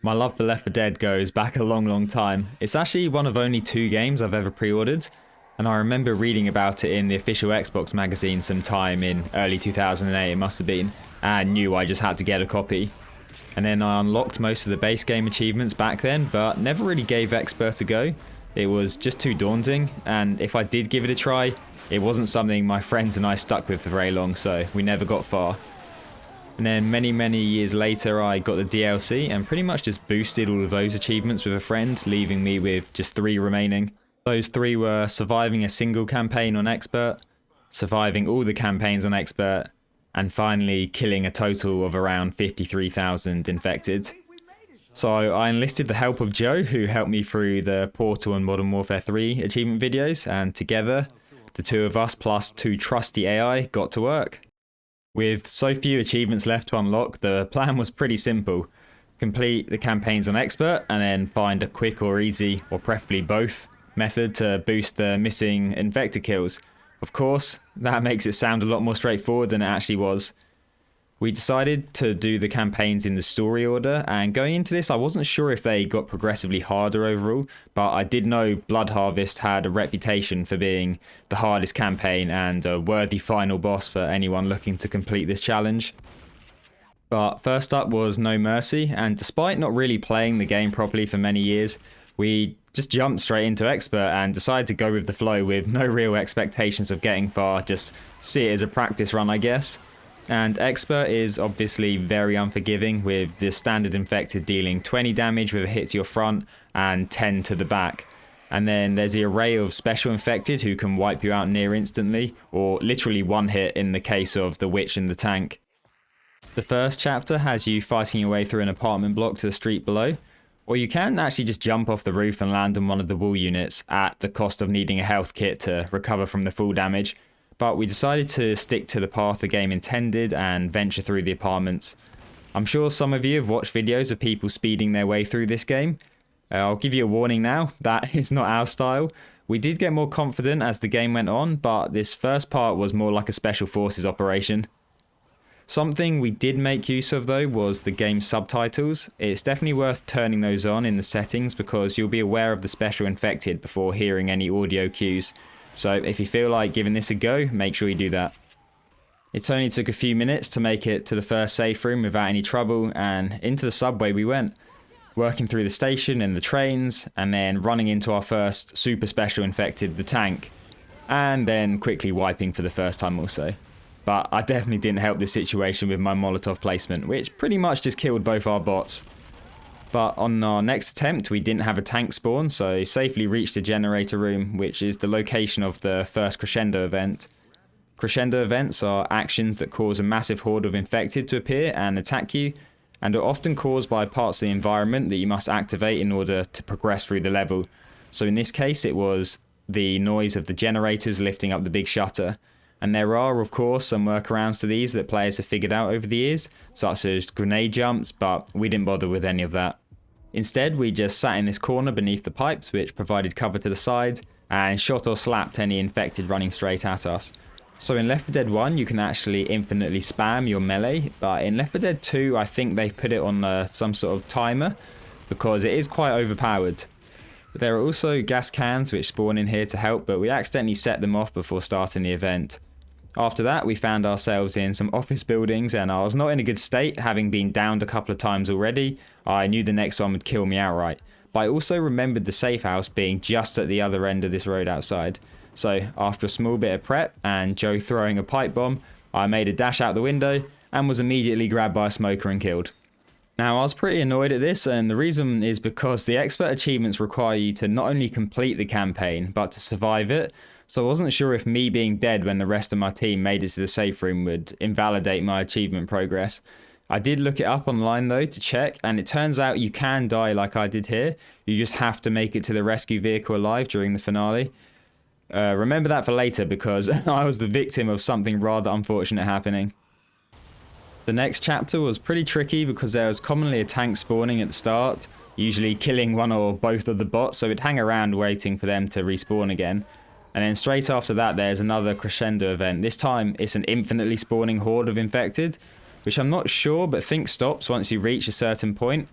My love for Left 4 Dead goes back a long time. It's actually one of only 2 games I've ever pre-ordered, and I remember reading about it in the official Xbox magazine sometime in early 2008 it must have been, and knew I just had to get a copy. And then I unlocked most of the base game achievements back then, but never really gave Expert a go. It was just too daunting, and if I did give it a try, it wasn't something my friends and I stuck with for very long, so we never got far. And then many years later I got the DLC and pretty much just boosted all of those achievements with a friend, leaving me with just 3 remaining. Those 3 were surviving a single campaign on Expert, surviving all the campaigns on Expert, and finally killing a total of around 53,000 infected. So I enlisted the help of Joe, who helped me through the Portal and Modern Warfare 3 achievement videos, and together, the 2 of us plus 2 trusty AI got to work. With so few achievements left to unlock, the plan was pretty simple. Complete the campaigns on Expert and then find a quick or easy, or preferably both, method to boost the missing infected kills. Of course, that makes it sound a lot more straightforward than it actually was. We decided to do the campaigns in the story order, and going into this I wasn't sure if they got progressively harder overall, but I did know Blood Harvest had a reputation for being the hardest campaign and a worthy final boss for anyone looking to complete this challenge. But first up was No Mercy, and despite not really playing the game properly for many years, we just jumped straight into Expert and decided to go with the flow with no real expectations of getting far, just see it as a practice run I guess. And Expert is obviously very unforgiving, with the standard infected dealing 20 damage with a hit to your front and 10 to the back. And then there's the array of special infected who can wipe you out near instantly, or literally one hit in the case of the witch and the tank. The first chapter has you fighting your way through an apartment block to the street below, or you can actually just jump off the roof and land on one of the wall units at the cost of needing a health kit to recover from the full damage. But we decided to stick to the path the game intended and venture through the apartments. I'm sure some of you have watched videos of people speeding their way through this game. I'll give you a warning now, that is not our style. We did get more confident as the game went on, but this first part was more like a special forces operation. Something we did make use of though was the game's subtitles. It's definitely worth turning those on in the settings because you'll be aware of the special infected before hearing any audio cues. So if you feel like giving this a go, make sure you do that. It only took a few minutes to make it to the first safe room without any trouble, and into the subway we went. Working through the station and the trains, and then running into our first super special infected, the tank. And then quickly wiping for the first time also. But I definitely didn't help this situation with my Molotov placement, which pretty much just killed both our bots. But on our next attempt, we didn't have a tank spawn, so safely reached the generator room, which is the location of the first Crescendo event. Crescendo events are actions that cause a massive horde of infected to appear and attack you, and are often caused by parts of the environment that you must activate in order to progress through the level. So in this case, it was the noise of the generators lifting up the big shutter. And there are, of course, some workarounds to these that players have figured out over the years, such as grenade jumps, but we didn't bother with any of that. Instead, we just sat in this corner beneath the pipes, which provided cover to the side, and shot or slapped any infected running straight at us. So in Left 4 Dead 1, you can actually infinitely spam your melee, but in Left 4 Dead 2, I think they've put it on some sort of timer, because it is quite overpowered. There are also gas cans which spawn in here to help, but we accidentally set them off before starting the event. After that, we found ourselves in some office buildings, and I was not in a good state, having been downed a couple of times already. I knew the next one would kill me outright. But I also remembered the safe house being just at the other end of this road outside. So after a small bit of prep and Joe throwing a pipe bomb, I made a dash out the window and was immediately grabbed by a smoker and killed. Now, I was pretty annoyed at this, and the reason is because the expert achievements require you to not only complete the campaign, but to survive it. So I wasn't sure if me being dead when the rest of my team made it to the safe room would invalidate my achievement progress. I did look it up online though to check, and it turns out you can die like I did here. You just have to make it to the rescue vehicle alive during the finale. Remember that for later because I was the victim of something rather unfortunate happening. The next chapter was pretty tricky because there was commonly a tank spawning at the start, usually killing one or both of the bots, so we'd hang around waiting for them to respawn again. And then straight after that there's another Crescendo event. This time it's an infinitely spawning horde of infected, which I'm not sure but think stops once you reach a certain point.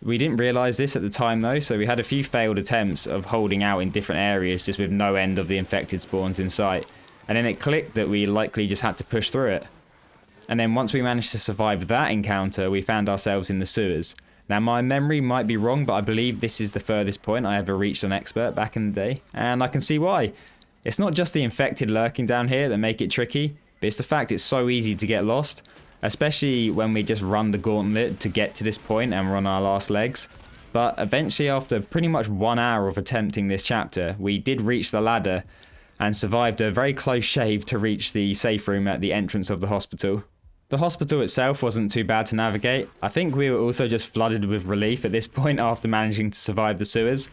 We didn't realise this at the time though, so we had a few failed attempts of holding out in different areas just with no end of the infected spawns in sight. And then it clicked that we likely just had to push through it. And then once we managed to survive that encounter, we found ourselves in the sewers. Now my memory might be wrong, but I believe this is the furthest point I ever reached on Expert back in the day. And I can see why. It's not just the infected lurking down here that make it tricky, but it's the fact it's so easy to get lost. Especially when we just run the gauntlet to get to this point and we're on our last legs. But eventually, after pretty much 1 hour of attempting this chapter, we did reach the ladder and survived a very close shave to reach the safe room at the entrance of the hospital. The hospital itself wasn't too bad to navigate. I think we were also just flooded with relief at this point after managing to survive the sewers.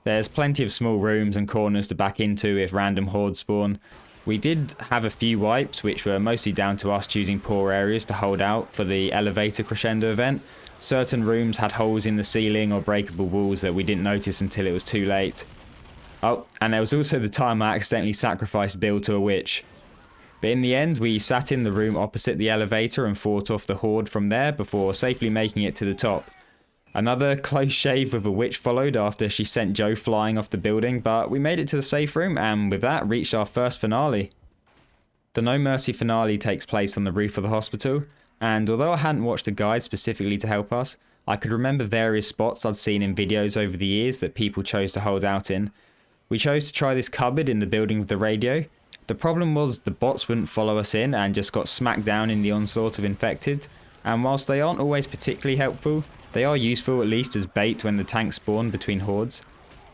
There's plenty of small rooms and corners to back into if random hordes spawn. We did have a few wipes, which were mostly down to us choosing poor areas to hold out for the elevator crescendo event. Certain rooms had holes in the ceiling or breakable walls that we didn't notice until it was too late. Oh, and there was also the time I accidentally sacrificed Bill to a witch. But in the end, we sat in the room opposite the elevator and fought off the horde from there before safely making it to the top. Another close shave with a witch followed after she sent Joe flying off the building, but we made it to the safe room and with that reached our first finale. The No Mercy finale takes place on the roof of the hospital, and although I hadn't watched a guide specifically to help us, I could remember various spots I'd seen in videos over the years that people chose to hold out in. We chose to try this cupboard in the building with the radio. The problem was the bots wouldn't follow us in and just got smacked down in the onslaught of infected, and whilst they aren't always particularly helpful, they are useful at least as bait when the tanks spawn between hordes.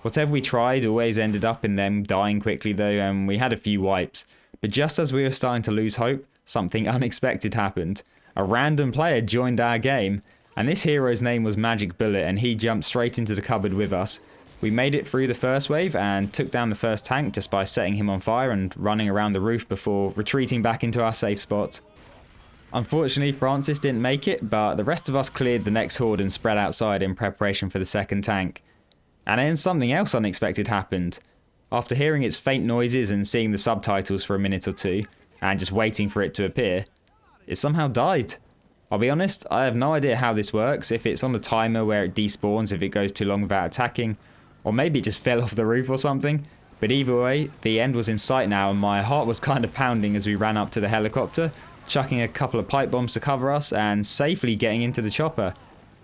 Whatever we tried always ended up in them dying quickly though, and we had a few wipes. But just as we were starting to lose hope, something unexpected happened. A random player joined our game, and this hero's name was Magic Bullet, and he jumped straight into the cupboard with us. We made it through the first wave and took down the first tank just by setting him on fire and running around the roof before retreating back into our safe spot. Unfortunately, Francis didn't make it, but the rest of us cleared the next horde and spread outside in preparation for the second tank. And then something else unexpected happened. After hearing its faint noises and seeing the subtitles for a minute or two, and just waiting for it to appear, it somehow died. I'll be honest, I have no idea how this works, if it's on the timer where it despawns if it goes too long without attacking, or maybe it just fell off the roof or something. But either way, the end was in sight now and my heart was kind of pounding as we ran up to the helicopter, chucking a couple of pipe bombs to cover us and safely getting into the chopper.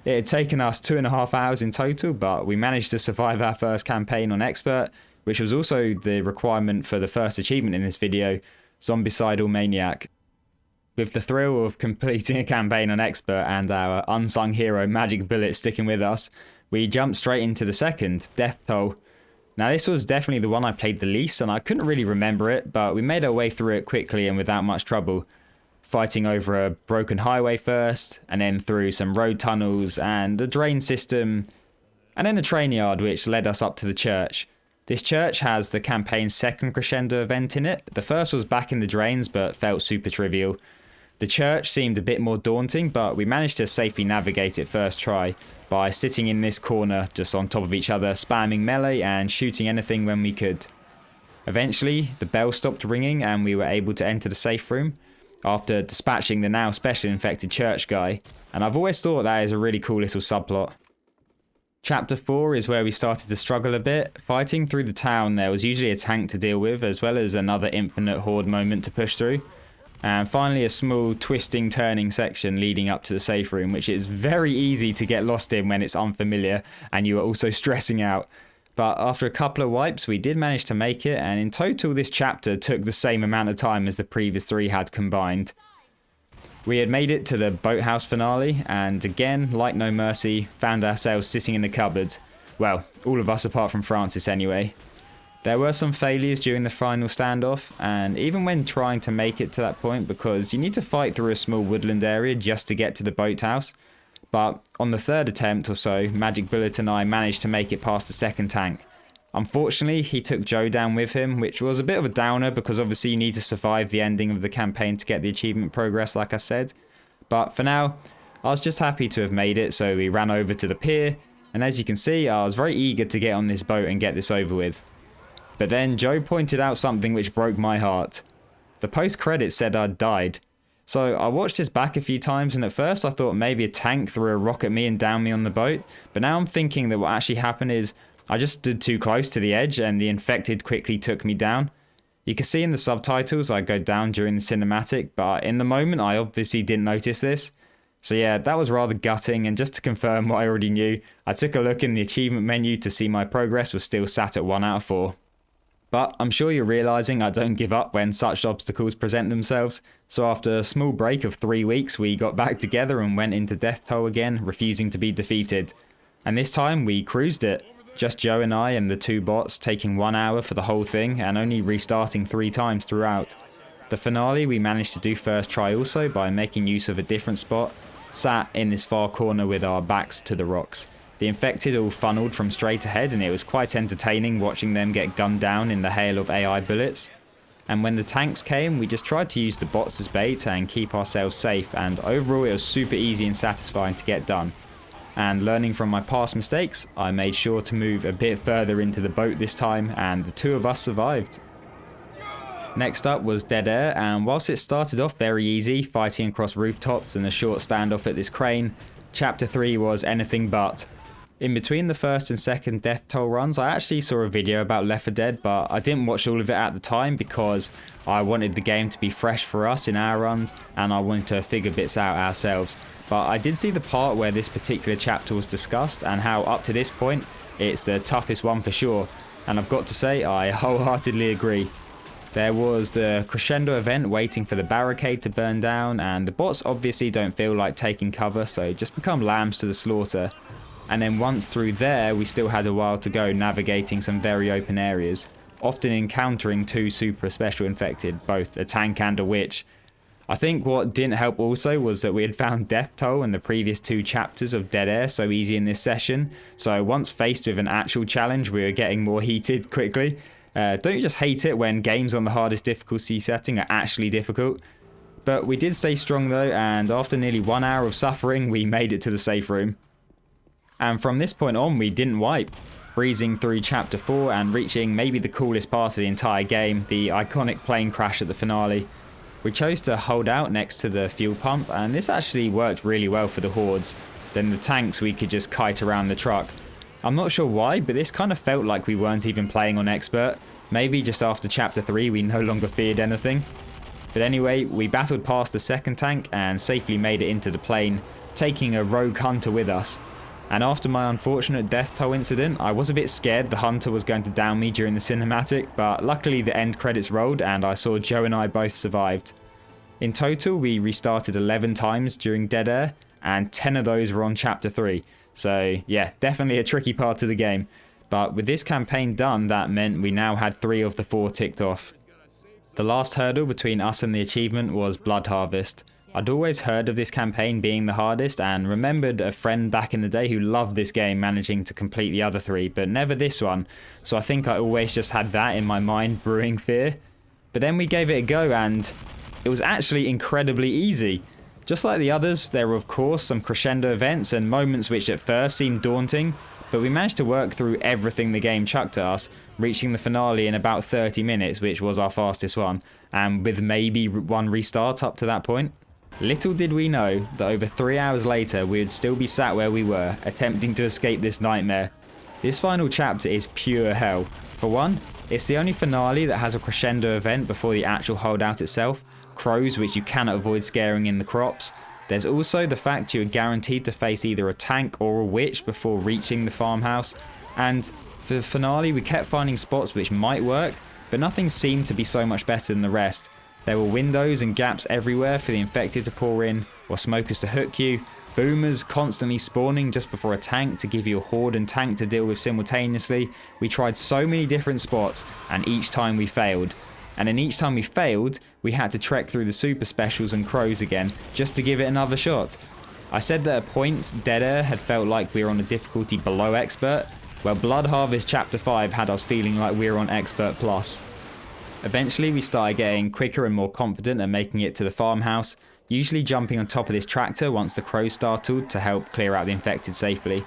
It had taken us 2.5 hours in total, but we managed to survive our first campaign on Expert, which was also the requirement for the first achievement in this video, Zombicidal Maniac. With the thrill of completing a campaign on Expert and our unsung hero Magic Bullet sticking with us, we jumped straight into the second, Death Toll. Now this was definitely the one I played the least and I couldn't really remember it, but we made our way through it quickly and without much trouble. Fighting over a broken highway first, and then through some road tunnels and a drain system, and then the train yard which led us up to the church. This church has the campaign's second crescendo event in it. The first was back in the drains but felt super trivial. The church seemed a bit more daunting, but we managed to safely navigate it first try by sitting in this corner just on top of each other, spamming melee and shooting anything when we could. Eventually the bell stopped ringing and we were able to enter the safe room after dispatching the now special infected church guy, and I've always thought that is a really cool little subplot. Chapter 4 is where we started to struggle a bit. Fighting through the town there was usually a tank to deal with as well as another infinite horde moment to push through, and finally a small twisting turning section leading up to the safe room, which is very easy to get lost in when it's unfamiliar and you are also stressing out. But after a couple of wipes, we did manage to make it, and in total this chapter took the same amount of time as the previous 3 had combined. We had made it to the boathouse finale, and again, like No Mercy, found ourselves sitting in the cupboard. Well, all of us apart from Francis anyway. There were some failures during the final standoff, and even when trying to make it to that point, because you need to fight through a small woodland area just to get to the boathouse. But on the third attempt or so, Magic Bullet and I managed to make it past the second tank. Unfortunately, he took Joe down with him, which was a bit of a downer because obviously you need to survive the ending of the campaign to get the achievement progress like I said. But for now, I was just happy to have made it, so we ran over to the pier, and as you can see, I was very eager to get on this boat and get this over with. But then Joe pointed out something which broke my heart. The post-credits said I'd died. So I watched this back a few times, and at first I thought maybe a tank threw a rock at me and downed me on the boat, but now I'm thinking that what actually happened is I just stood too close to the edge and the infected quickly took me down. You can see in the subtitles I go down during the cinematic, but in the moment I obviously didn't notice this. So yeah, that was rather gutting, and just to confirm what I already knew, I took a look in the achievement menu to see my progress was still sat at 1 out of 4. But I'm sure you're realising I don't give up when such obstacles present themselves, so after a small break of 3 weeks we got back together and went into Death Toll again, refusing to be defeated. And this time we cruised it, just Joe and I and the 2 bots, taking 1 hour for the whole thing and only restarting 3 times throughout. The finale we managed to do first try also by making use of a different spot, sat in this far corner with our backs to the rocks. The infected all funneled from straight ahead, and it was quite entertaining watching them get gunned down in the hail of AI bullets. And when the tanks came, we just tried to use the bots as bait and keep ourselves safe, and overall it was super easy and satisfying to get done. And learning from my past mistakes, I made sure to move a bit further into the boat this time, and the 2 of us survived. Next up was Dead Air, and whilst it started off very easy, fighting across rooftops and a short standoff at this crane, Chapter 3 was anything but. In between the first and second Death Toll runs, I actually saw a video about Left 4 Dead, but I didn't watch all of it at the time because I wanted the game to be fresh for us in our runs, and I wanted to figure bits out ourselves. But I did see the part where this particular chapter was discussed, and how up to this point, it's the toughest one for sure. And I've got to say, I wholeheartedly agree. There was the crescendo event waiting for the barricade to burn down, and the bots obviously don't feel like taking cover, so just become lambs to the slaughter. And then once through there, we still had a while to go navigating some very open areas, often encountering 2 super special infected, both a tank and a witch. I think what didn't help also was that we had found Death Toll in the previous 2 chapters of Dead Air so easy in this session, so once faced with an actual challenge we were getting more heated quickly. Don't you just hate it when games on the hardest difficulty setting are actually difficult? But we did stay strong though, and after nearly 1 hour of suffering we made it to the safe room. And from this point on we didn't wipe, breezing through Chapter 4 and reaching maybe the coolest part of the entire game, the iconic plane crash at the finale. We chose to hold out next to the fuel pump, and this actually worked really well for the hordes. Then the tanks we could just kite around the truck. I'm not sure why, but this kind of felt like we weren't even playing on expert. Maybe just after Chapter 3 we no longer feared anything. But anyway, we battled past the second tank and safely made it into the plane, taking a rogue hunter with us. And after my unfortunate Death Toll incident, I was a bit scared the hunter was going to down me during the cinematic, but luckily the end credits rolled and I saw Joe and I both survived. In total, we restarted 11 times during Dead Air, and 10 of those were on Chapter 3. So yeah, definitely a tricky part of the game. But with this campaign done, that meant we now had 3 of the 4 ticked off. The last hurdle between us and the achievement was Blood Harvest. I'd always heard of this campaign being the hardest, and remembered a friend back in the day who loved this game managing to complete the other 3, but never this one, so I think I always just had that in my mind brewing fear. But then we gave it a go and it was actually incredibly easy. Just like the others, there were of course some crescendo events and moments which at first seemed daunting, but we managed to work through everything the game chucked at us, reaching the finale in about 30 minutes, which was our fastest one, and with maybe 1 restart up to that point. Little did we know that over 3 hours later we would still be sat where we were, attempting to escape this nightmare. This final chapter is pure hell. For one, it's the only finale that has a crescendo event before the actual holdout itself, crows which you cannot avoid scaring in the crops. There's also the fact you are guaranteed to face either a tank or a witch before reaching the farmhouse, and for the finale we kept finding spots which might work, but nothing seemed to be so much better than the rest. There were windows and gaps everywhere for the infected to pour in, or smokers to hook you, boomers constantly spawning just before a tank to give you a horde and tank to deal with simultaneously. We tried so many different spots, and each time we failed. And in each time we failed, we had to trek through the super specials and crows again, just to give it another shot. I said that at points, Dead Air had felt like we were on a difficulty below expert, while Blood Harvest Chapter 5 had us feeling like we were on expert plus. Eventually we started getting quicker and more confident at making it to the farmhouse, usually jumping on top of this tractor once the crows startled to help clear out the infected safely.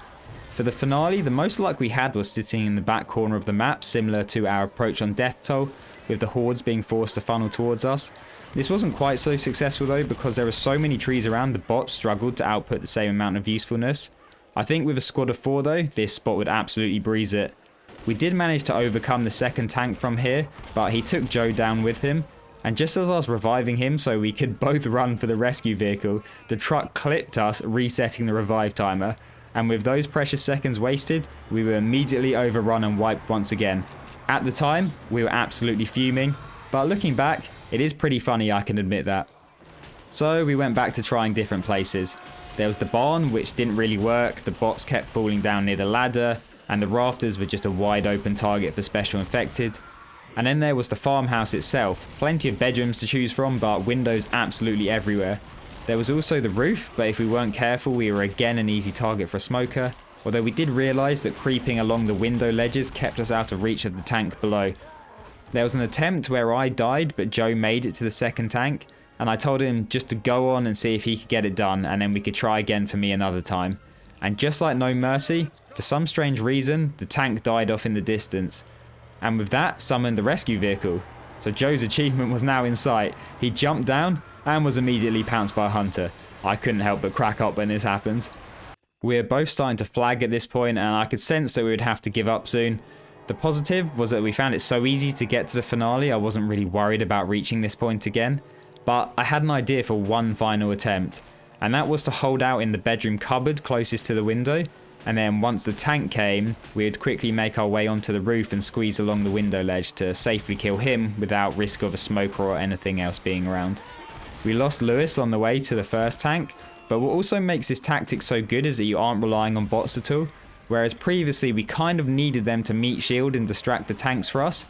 For the finale, the most luck we had was sitting in the back corner of the map, similar to our approach on Death Toll, with the hordes being forced to funnel towards us. This wasn't quite so successful though, because there were so many trees around, the bots struggled to output the same amount of usefulness. I think with a squad of 4 though, this bot would absolutely breeze it. We did manage to overcome the second tank from here, but he took Joe down with him. And just as I was reviving him so we could both run for the rescue vehicle, the truck clipped us, resetting the revive timer. And with those precious seconds wasted, we were immediately overrun and wiped once again. At the time, we were absolutely fuming, but looking back, it is pretty funny, I can admit that. So we went back to trying different places. There was the barn, which didn't really work, the bots kept falling down near the ladder, and the rafters were just a wide open target for special infected. And then there was the farmhouse itself, plenty of bedrooms to choose from, but windows absolutely everywhere. There was also the roof, but if we weren't careful we were again an easy target for a smoker, although we did realise that creeping along the window ledges kept us out of reach of the tank below. There was an attempt where I died, but Joe made it to the second tank, and I told him just to go on and see if he could get it done, and then we could try again for me another time. And just like No Mercy, for some strange reason, the tank died off in the distance. And with that, summoned the rescue vehicle. So Joe's achievement was now in sight. He jumped down and was immediately pounced by a hunter. I couldn't help but crack up when this happened. We're both starting to flag at this point, and I could sense that we would have to give up soon. The positive was that we found it so easy to get to the finale, I wasn't really worried about reaching this point again. But I had an idea for one final attempt, and that was to hold out in the bedroom cupboard closest to the window, and then once the tank came, we'd quickly make our way onto the roof and squeeze along the window ledge to safely kill him without risk of a smoker or anything else being around. We lost Lewis on the way to the first tank, but what also makes this tactic so good is that you aren't relying on bots at all. Whereas previously we kind of needed them to meet shield and distract the tanks for us.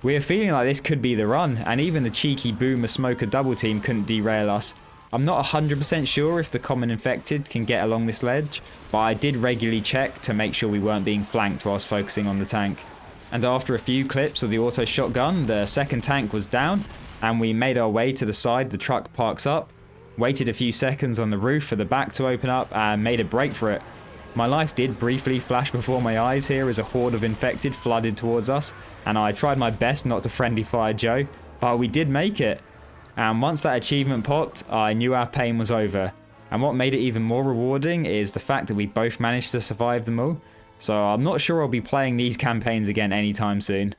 We are feeling like this could be the run, and even the cheeky boomer smoker double team couldn't derail us. I'm not 100% sure if the common infected can get along this ledge, but I did regularly check to make sure we weren't being flanked whilst focusing on the tank. And after a few clips of the auto shotgun, the second tank was down, and we made our way to the side the truck parks up, waited a few seconds on the roof for the back to open up, and made a break for it. My life did briefly flash before my eyes here as a horde of infected flooded towards us, and I tried my best not to friendly fire Joe, but we did make it. And once that achievement popped, I knew our pain was over. And what made it even more rewarding is the fact that we both managed to survive them all, so I'm not sure I'll be playing these campaigns again anytime soon.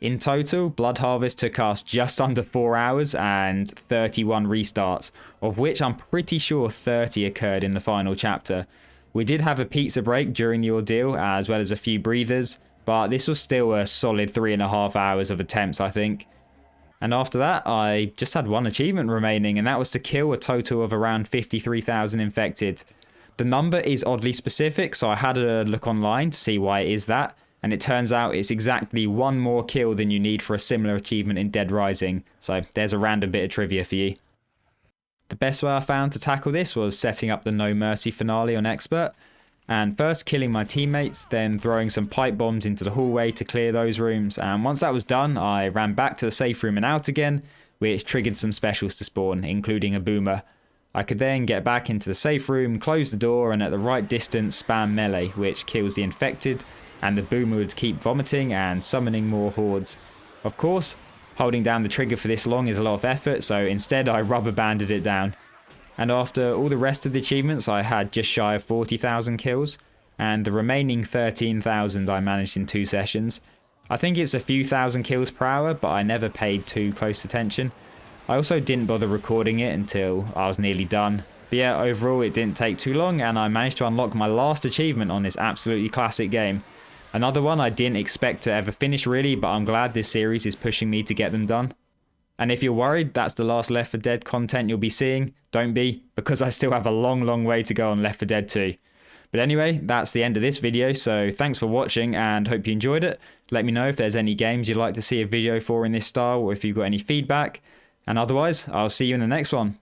In total, Blood Harvest took us just under 4 hours and 31 restarts, of which I'm pretty sure 30 occurred in the final chapter. We did have a pizza break during the ordeal, as well as a few breathers, but this was still a solid 3.5 hours of attempts, I think. And after that, I just had one achievement remaining, and that was to kill a total of around 53,000 infected. The number is oddly specific, so I had a look online to see why it is that, and it turns out it's exactly one more kill than you need for a similar achievement in Dead Rising, so there's a random bit of trivia for you. The best way I found to tackle this was setting up the No Mercy finale on Expert, and first killing my teammates, then throwing some pipe bombs into the hallway to clear those rooms, and once that was done I ran back to the safe room and out again, which triggered some specials to spawn, including a boomer. I could then get back into the safe room, close the door, and at the right distance spam melee, which kills the infected, and the boomer would keep vomiting and summoning more hordes. Of course, holding down the trigger for this long is a lot of effort, so instead I rubber banded it down. And after all the rest of the achievements, I had just shy of 40,000 kills, and the remaining 13,000 I managed in 2 sessions. I think it's a few thousand kills per hour, but I never paid too close attention. I also didn't bother recording it until I was nearly done. But yeah, overall it didn't take too long, and I managed to unlock my last achievement on this absolutely classic game. Another one I didn't expect to ever finish really, but I'm glad this series is pushing me to get them done. And if you're worried that's the last Left 4 Dead content you'll be seeing, don't be, because I still have a long way to go on Left 4 Dead 2. But anyway, that's the end of this video, so thanks for watching and hope you enjoyed it. Let me know if there's any games you'd like to see a video for in this style, or if you've got any feedback. And otherwise, I'll see you in the next one.